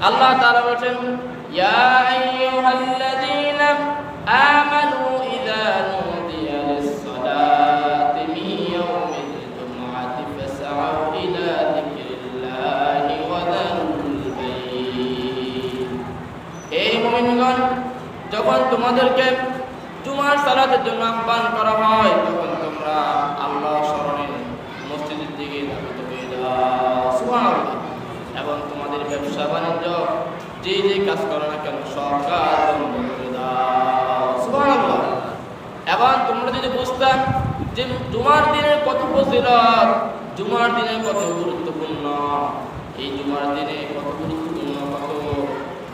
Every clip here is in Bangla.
আল্লাহ তাআলা বলেন ইয়া আইয়ুহাল্লাযীনা আমানু ইযা নুদিয়া লিস-সালাতি মিন ইয়াউমিল জুমআতি ফাসআউ ইলা যিকরিল্লাহি ওয়া যারুল বাইত। হে মুমিনগণ, যখন তোমাদেরকে জুমার সালাতের জন্য আহ্বান করা হয় তখন তোমরা আল্লাহ স্মরণে মসজিদের দিকে ধাবিত হয়ে যাও। সুবহানাল্লাহ। এবং তোমাদের ব্যবসা বাণিজ্য যে কাজ করো না কেন সব কাজ বন্ধ করে দাও। সুবহানাল্লাহ। এবং তোমরা যদি বুঝতাম যে জুমার দিনের কত ফজিলত, জুমার দিনে কত গুরুত্বপূর্ণ, এই জুমার দিনে কত গুরুত্বপূর্ণ, কত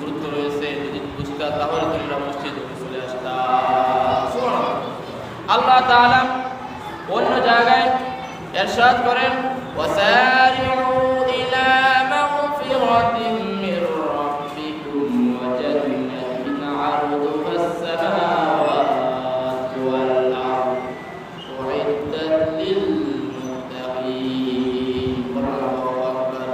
গুরুত্ব রয়েছে, যদি বুঝতাম তাহলে তোমরা মসজিদে চলে আসতা। সুবহানাল্লাহ। আল্লাহ তাআলা অন্য জায়গায় ইরশাদ করেন ওয়াসারিউ ইলা মাগফিরাতিন মির রাব্বিকুম ওয়া জান্নাতিন আরদুহাস সামাওয়াতু ওয়াল আরদু উইদ্দাত লিল মুত্তাকিন। আল্লাহু আকবার।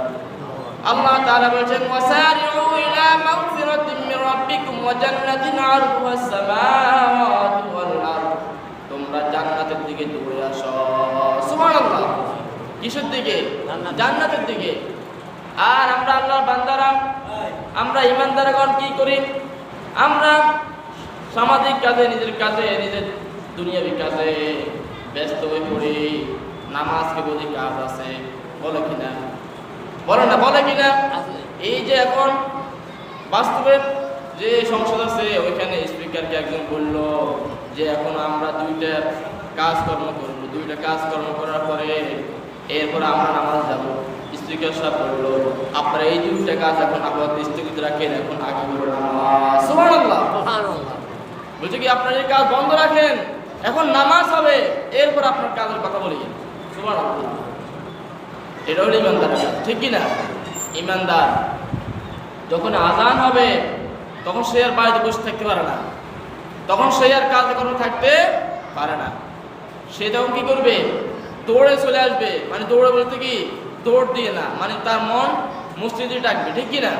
আল্লাহ তাআলা বলেন ওয়াসারিউ ইলা মাগফিরাতিন মির রাব্বিকুম ওয়া জান্নাতিন আরদুহাস সামাওয়াতু ওয়াল আরদু, তোমরা জান্নাতের দিকে দৌড়ে আসো। সুবহানাল্লাহ। কিসের দিকে? জান্নাতের দিকে। আর আমরা আল্লাহর বান্দারা, আমরা ঈমানদারগণ কি করি? আমরা সামাজিক কাজে, নিজের কাজে, নিজের দুনিয়াবি কাজে ব্যস্ত হয়ে পড়ি। নামাজকে বলি কাজ আছে, বলে কিনা? বলে না, বলে কিনা? এই যে এখন বাস্তবে যে সংসদ আছে ওইখানে স্পিকারকে একজন বলল যে এখন আমরা দুইটা কাজকর্ম করবো, দুইটা কাজকর্ম করার পরে এরপর আমরা নামাজ যাবো। স্পিকার সাহেব বললো আপনারা এই দুইটা কাজ এখন আপাতত স্থগিত রাখেন, এখন আগে বলবো নামাজ। সুবহানাল্লাহ। বলছে কি আপনারা এই কাজ বন্ধ রাখেন, এখন নামাজ হবে, এরপর আপনার কাজের কথা বলি। সুবহানাল্লাহ। এটা হলো ইমানদার কাজ, ঠিক কিনা? ইমানদার যখন আজান হবে তখন সে আর বাড়িতে বসে থাকতে পারে না, তখন সে আর কাজকর্ম থাকতে পারে না। সে তখন কি করবে? দৌড়ে চলে আসবে। মানে দৌড়ে বলতে কি দৌড় দিয়ে না, মানে তার মন মসজিদে ডাকবে, ঠিক কিনা?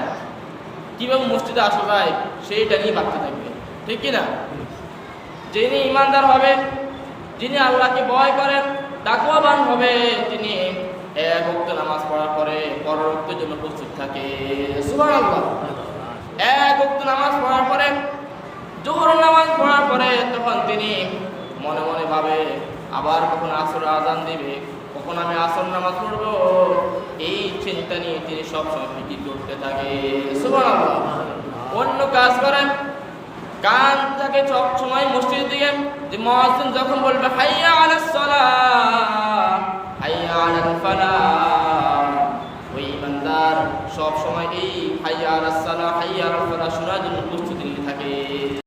কিভাবে মসজিদে আসা যায় সেইটা নিয়ে ভাবতে থাকবে, ঠিক কিনা? যিনি ইমানদার হবে, যিনি আল্লাহকে ভয় করেন, তাকওয়াবান হবে, তিনি এক ওয়াক্ত নামাজ পড়ার পরে পরের ওয়াক্তের জন্য প্রস্তুত থাকে। সুবহানাল্লাহ। এক ওয়াক্ত নামাজ পড়ার পরে, জোহরের নামাজ পড়ার পরে তখন তিনি মনে মনে ভাবে আবার কখন আসর আজান দিবে, কখন আমি আসর নামাজ পড়বো, এই চিন্তা নিয়ে তিনি সবসময় ফিকির করতে থাকে। সুবহানাল্লাহ। অন্য কাজ করেন, কান থাকে সব সময় মসজিদের দিকে, যে মুয়াজ্জিন যখন বলবে হাইয়া আলাস সালাহ, হাইয়া আলাল ফালাহ, ওই ইমানদার সব সময় এই হাইয়া আলাস সালাহ, হাইয়া আলাল ফালাহ শোনার জন্য প্রস্তুতি নিয়ে থাকে।